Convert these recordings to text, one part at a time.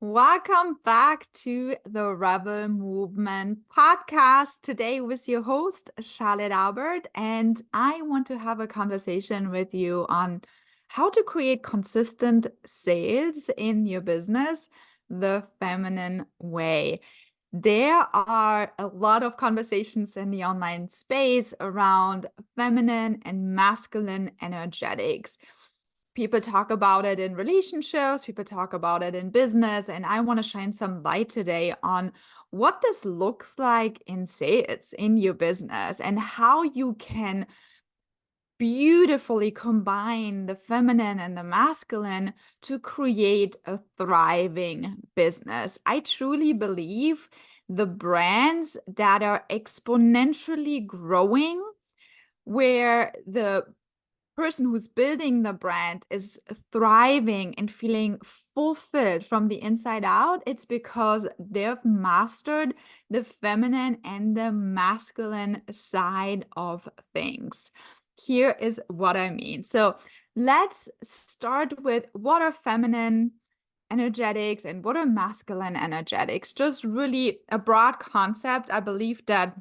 Welcome back to the Rebel Movement podcast. Today with your host, Charlett Albert, and I want to have a conversation with you on how to create consistent sales in your business the feminine way. There are a lot of conversations in the online space around feminine and masculine energetics. People talk about it in relationships, people talk about it in business, and I want to shine some light today on what this looks like in sales in your business and how you can beautifully combine the feminine and the masculine to create a thriving business. I truly believe the brands that are exponentially growing, where the person who's building the brand is thriving and feeling fulfilled from the inside out, it's because they've mastered the feminine and the masculine side of things. Here is what I mean. So let's start with what are feminine energetics and what are masculine energetics. Just really a broad concept. I believe that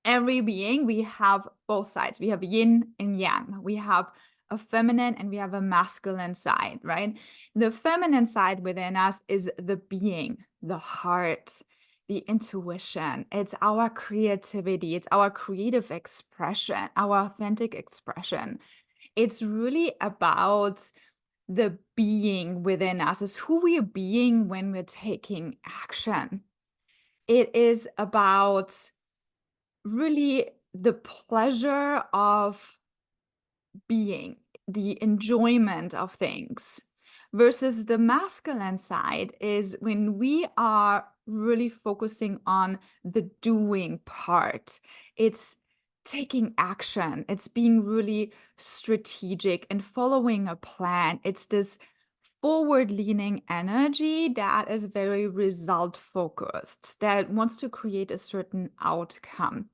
every being, we have both sides. We have yin and yang. We have a feminine and we have a masculine side, right? The feminine side within us is the being, the heart, the intuition. It's our creativity. It's our creative expression, our authentic expression. It's really about the being within us. It's who we are being when we're taking action. It is about really the pleasure of being, the enjoyment of things, versus the masculine side is when we are really focusing on the doing part. It's taking action. It's being really strategic and following a plan. It's this forward-leaning energy that is very result-focused, that wants to create a certain outcome.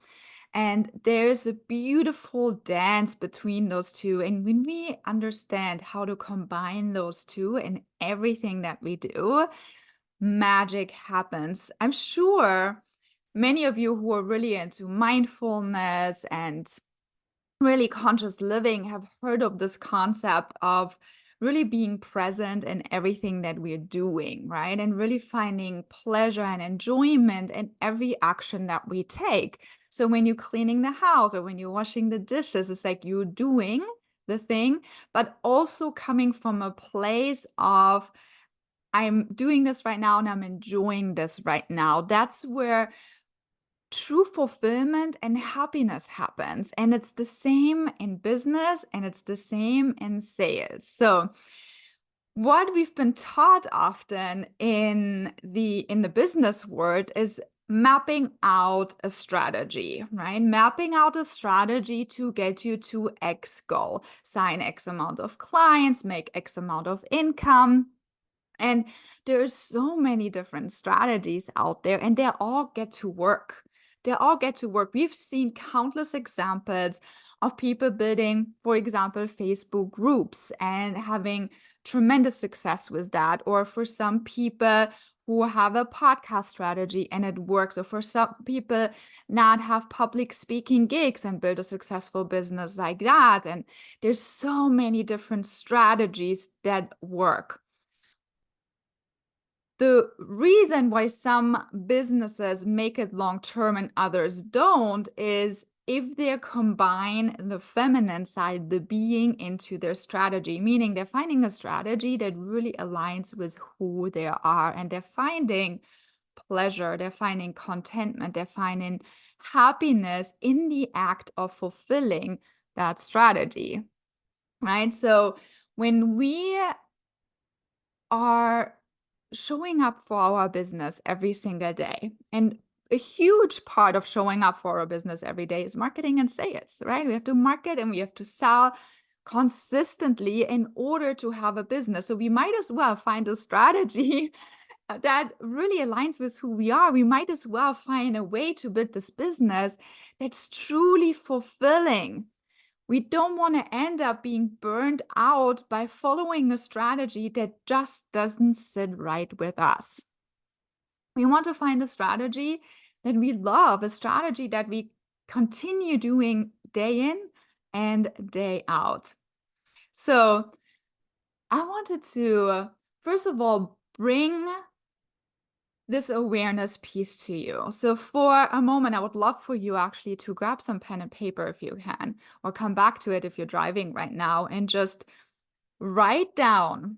And there's a beautiful dance between those two. And when we understand how to combine those two in everything that we do, magic happens. I'm sure many of you who are really into mindfulness and really conscious living have heard of this concept of really being present in everything that we're doing, right? And really finding pleasure and enjoyment in every action that we take. So when you're cleaning the house or when you're washing the dishes, it's like you're doing the thing, but also coming from a place of, I'm doing this right now and I'm enjoying this right now. That's where true fulfillment and happiness happens. And it's the same in business and it's the same in sales. So what we've been taught often in the business world is mapping out a strategy, right? Mapping out a strategy to get you to X goal, sign X amount of clients, make X amount of income. And there's so many different strategies out there, and they all get to work. They all get to work. We've seen countless examples of people building, for example, Facebook groups and having tremendous success with that. Or for some people who have a podcast strategy and it works. Or for some people not have public speaking gigs and build a successful business like that. And there's so many different strategies that work. The reason why some businesses make it long-term and others don't is if they combine the feminine side, the being, into their strategy, meaning they're finding a strategy that really aligns with who they are, and they're finding pleasure, they're finding contentment, they're finding happiness in the act of fulfilling that strategy, right? So when we are showing up for our business every single day, and a huge part of showing up for our business every day is marketing and sales, right? We have to market and we have to sell consistently in order to have a business. So we might as well find a strategy that really aligns with who we are. We might as well find a way to build this business that's truly fulfilling, We don't want to end up being burned out by following a strategy that just doesn't sit right with us. We want to find a strategy that we love, a strategy that we continue doing day in and day out. So I wanted to, first of all, bring this awareness piece to you. So for a moment, I would love for you actually to grab some pen and paper if you can, or come back to it if you're driving right now, and just write down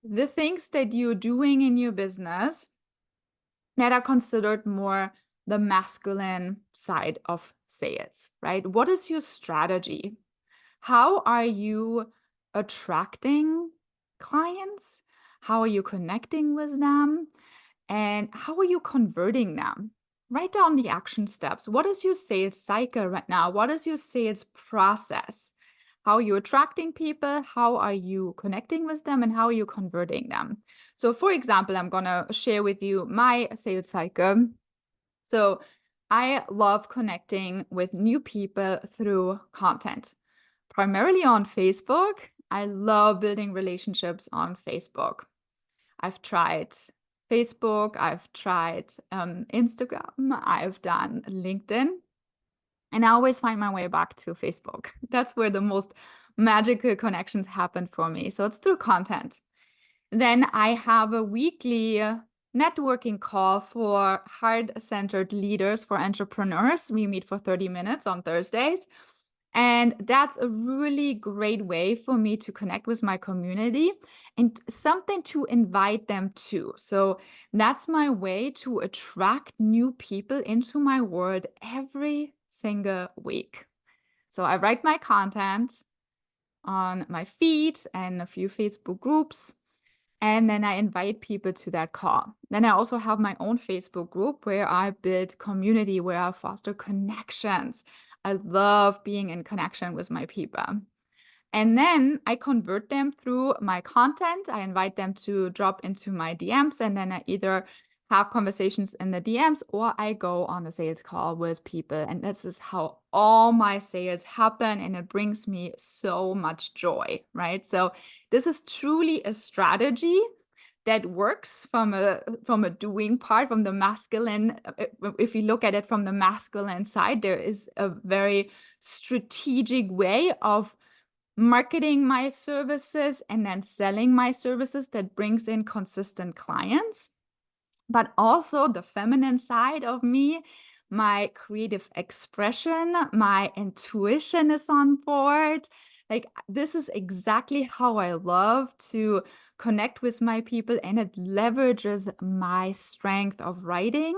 the things that you're doing in your business that are considered more the masculine side of sales, right? What is your strategy? How are you attracting clients? How are you connecting with them? And how are you converting them? Write down the action steps. What is your sales cycle right now? What is your sales process? How are you attracting people? How are you connecting with them? And how are you converting them? So for example, I'm going to share with you my sales cycle. So I love connecting with new people through content, primarily on Facebook. I love building relationships on Facebook. I've tried Facebook, I've tried Instagram, I've done LinkedIn, and I always find my way back to Facebook. That's where the most magical connections happen for me. So it's through content. Then I have a weekly networking call for heart-centered leaders, for entrepreneurs. We meet for 30 minutes on Thursdays. And that's a really great way for me to connect with my community and something to invite them to. So that's my way to attract new people into my world every single week. So I write my content on my feed and a few Facebook groups, and then I invite people to that call. Then I also have my own Facebook group where I build community, where I foster connections. I love being in connection with my people. And then I convert them through my content. I invite them to drop into my DMs, and then I either have conversations in the DMs or I go on a sales call with people. And this is how all my sales happen, and it brings me so much joy, right? So this is truly a strategy that works from a doing part, from the masculine. If you look at it from the masculine side, there is a very strategic way of marketing my services and then selling my services that brings in consistent clients. But also the feminine side of me, my creative expression, my intuition is on board. Like, this is exactly how I love to connect with my people, and it leverages my strength of writing,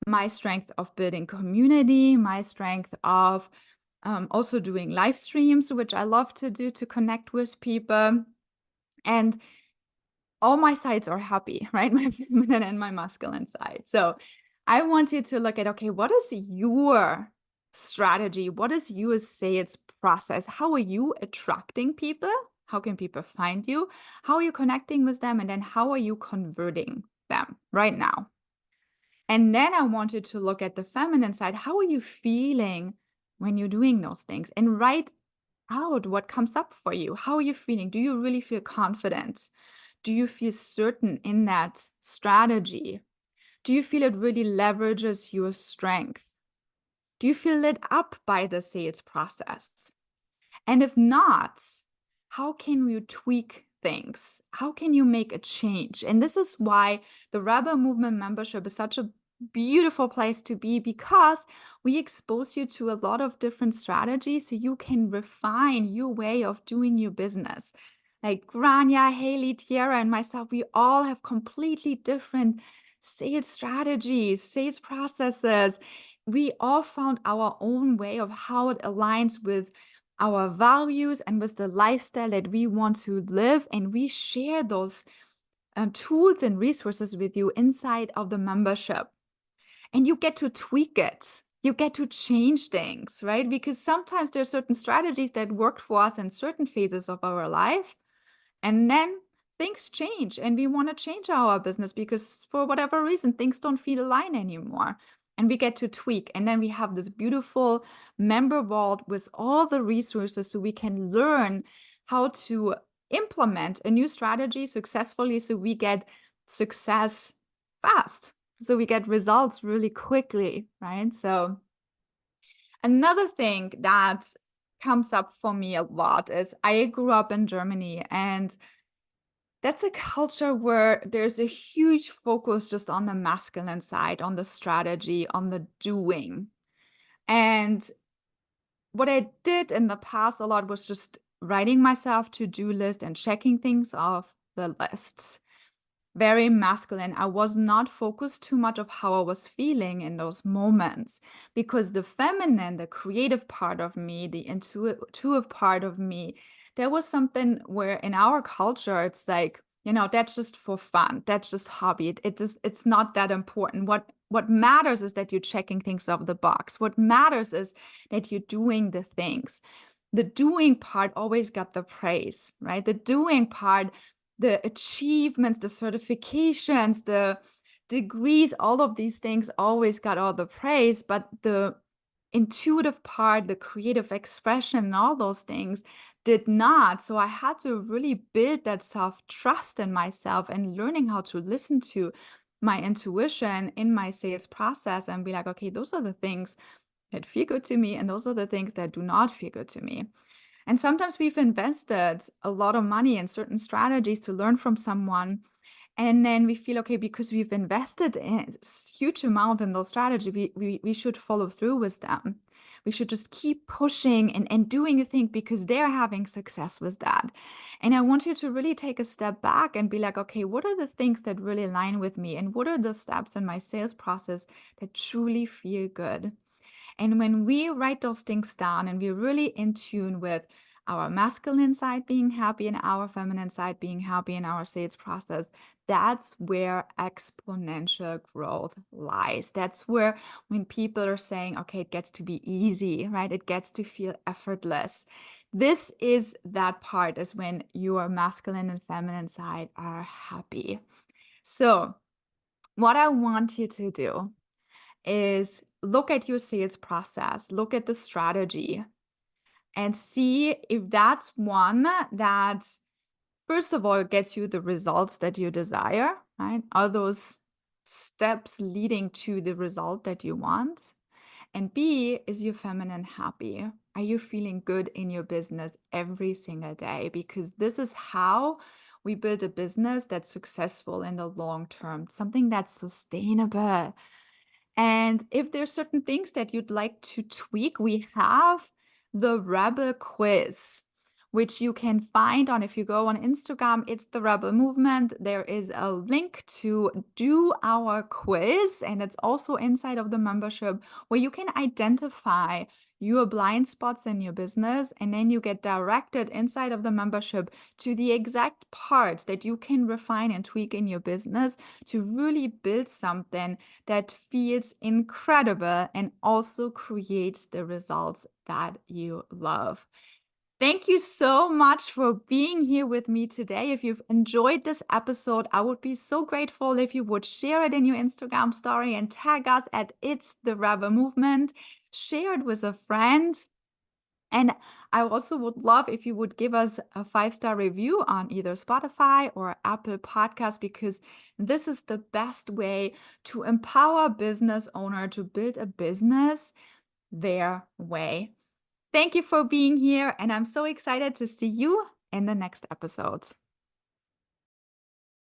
my strength of building community, my strength of also doing live streams, which I love to do to connect with people. And all my sides are happy, right? My feminine and my masculine side. So I want you to look at, okay, what is your strategy? What is your sales process? How are you attracting people? How can people find you? How are you connecting with them? And then how are you converting them right now? And then I want you to look at the feminine side. How are you feeling when you're doing those things? And write out what comes up for you. How are you feeling? Do you really feel confident? Do you feel certain in that strategy? Do you feel it really leverages your strength? Do you feel lit up by the sales process? And if not, how can you tweak things? How can you make a change? And this is why the Rebel Movement membership is such a beautiful place to be, because we expose you to a lot of different strategies so you can refine your way of doing your business. Like Grania, Haley, Tiara, and myself, we all have completely different sales strategies, sales processes. We all found our own way of how it aligns with our values and with the lifestyle that we want to live. And we share those tools and resources with you inside of the membership. And you get to tweak it. You get to change things, right? Because sometimes there are certain strategies that worked for us in certain phases of our life. And then things change and we want to change our business because for whatever reason, things don't feel aligned anymore. and we get to tweak. And then we have this beautiful member vault with all the resources so we can learn how to implement a new strategy successfully, so we get success fast, so we get results really quickly, right? So another thing that comes up for me a lot is I grew up in Germany, and that's a culture where there's a huge focus just on the masculine side, on the strategy, on the doing. And what I did in the past a lot was just writing myself to-do list and checking things off the lists. Very masculine. I was not focused too much of how I was feeling in those moments, because the feminine, the creative part of me, the intuitive part of me, there was something where in our culture, it's like, that's just for fun. That's just hobby. It's not that important. What matters is that you're checking things off the box. What matters is that you're doing the things. The doing part always got the praise, right? The doing part, the achievements, the certifications, the degrees, all of these things always got all the praise, but the intuitive part, the creative expression, and all those things did not. So I had to really build that self-trust in myself and learning how to listen to my intuition in my sales process and be like, okay, those are the things that feel good to me, and those are the things that do not feel good to me. And sometimes we've invested a lot of money in certain strategies to learn from someone. And then we feel, okay, because we've invested a huge amount in those strategies, we should follow through with them. We should just keep pushing and doing a thing because they're having success with that. And I want you to really take a step back and be like, okay, what are the things that really align with me? And what are the steps in my sales process that truly feel good? And when we write those things down and we're really in tune with our masculine side being happy and our feminine side being happy in our sales process, that's where exponential growth lies. That's where when people are saying, okay, it gets to be easy, right? It gets to feel effortless. This is that part, is when your masculine and feminine side are happy. So what I want you to do is look at your sales process, look at the strategy, and see if that's one that, first of all, gets you the results that you desire, right? Are those steps leading to the result that you want? And B, is your feminine happy? Are you feeling good in your business every single day? Because this is how we build a business that's successful in the long term, something that's sustainable. And if there's certain things that you'd like to tweak, we have the Rebel quiz, which you can find on, if you go on Instagram, it's the Rebel Movement. There is a link to do our quiz, and it's also inside of the membership, where you can identify your blind spots in your business, and then you get directed inside of the membership to the exact parts that you can refine and tweak in your business to really build something that feels incredible and also creates the results that you love. Thank you so much for being here with me today. If you've enjoyed this episode, I would be so grateful if you would share it in your Instagram story and tag us at It's the Rebel Movement. Share it with a friend. And I also would love if you would give us a 5-star review on either Spotify or Apple Podcasts, because this is the best way to empower a business owner to build a business their way. Thank you for being here, and I'm so excited to see you in the next episode.